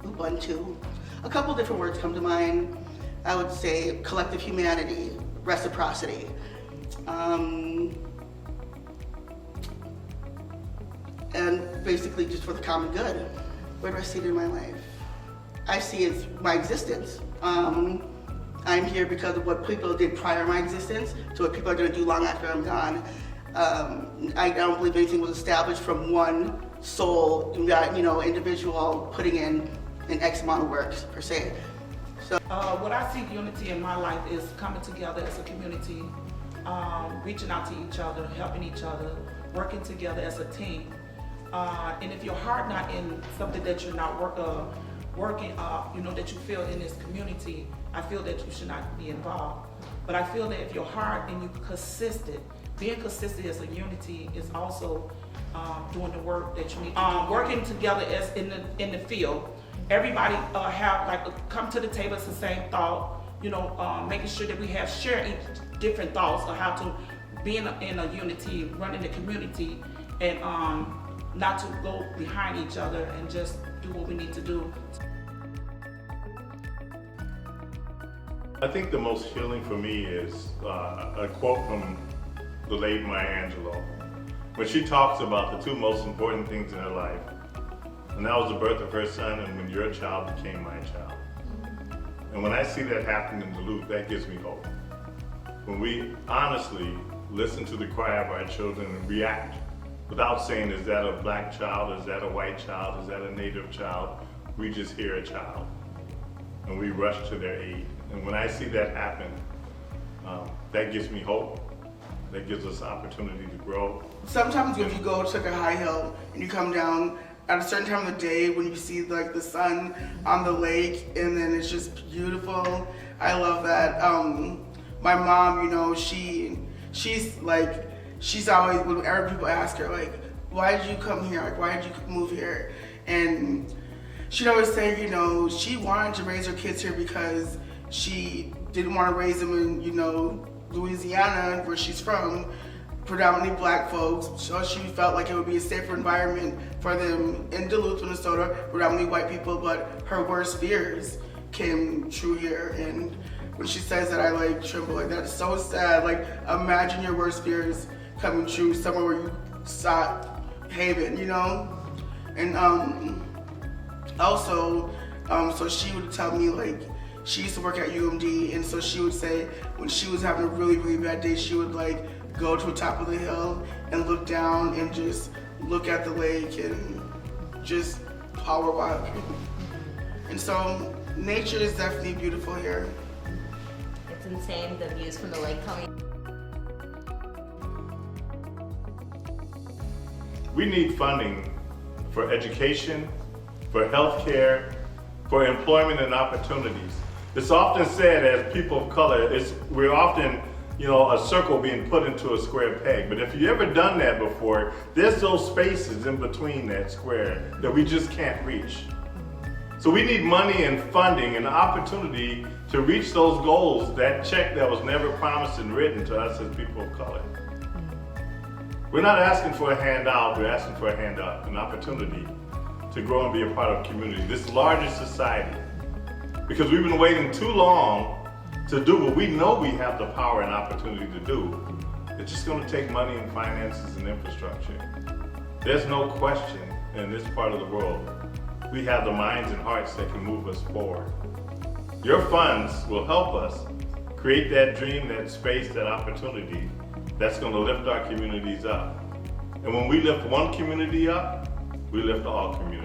Ubuntu. A couple different words come to mind. I would say collective humanity, reciprocity. And basically just for the common good. Where do I see it in my life? I see it as my existence. I'm here because of what people did prior to my existence to what people are going to do long after I'm gone. I don't believe anything was established from one sole, individual putting in an X amount of works per se. So, what I see unity in my life is coming together as a community, reaching out to each other, helping each other, working together as a team. And if your heart not in something that you're not working, that you feel in this community, I feel that you should not be involved. But I feel that if your heart and you consistent, being consistent as a unity is also doing the work that you need to do. Working together as in the field. Everybody come to the table as the same thought, making sure that we have shared different thoughts of how to be in a unity, running the community, and not to go behind each other and just do what we need to do. I think the most healing for me is a quote from the late Maya Angelou, when she talks about the two most important things in her life, and that was the birth of her son and when your child became my child. And when I see that happen in Duluth, that gives me hope. When we honestly listen to the cry of our children and react without saying, is that a black child, is that a white child, is that a native child, we just hear a child and we rush to their aid. And when I see that happen, that gives me hope. That gives us opportunity to grow. Sometimes if you go to a high hill and you come down at a certain time of the day when you see the sun on the lake and then it's just beautiful. I love that. My mom, she's always, whenever people ask her, why did you come here? Why did you move here? And she'd always say, she wanted to raise her kids here because she didn't want to raise them in, Louisiana, where she's from, predominantly black folks. So she felt like it would be a safer environment for them in Duluth, Minnesota, predominantly white people, but her worst fears came true here. And when she says that, I tremble. That's so sad. Imagine your worst fears coming true somewhere where you sought haven, And also, so she would tell me she used to work at UMD, and so she would say when she was having a really, really bad day, she would go to the top of the hill and look down and just look at the lake and just power walk. And so nature is definitely beautiful here. It's insane, the views from the lake coming. We need funding for education, for healthcare, for employment and opportunities. It's often said as people of color, we're often, a circle being put into a square peg. But if you've ever done that before, there's those spaces in between that square that we just can't reach. So we need money and funding and opportunity to reach those goals, that check that was never promised and written to us as people of color. We're not asking for a handout, we're asking for a hand up, an opportunity to grow and be a part of a community, this larger society. Because we've been waiting too long to do what we know we have the power and opportunity to do. It's just going to take money and finances and infrastructure. There's no question in this part of the world, we have the minds and hearts that can move us forward. Your funds will help us create that dream, that space, that opportunity that's going to lift our communities up. And when we lift one community up, we lift all communities.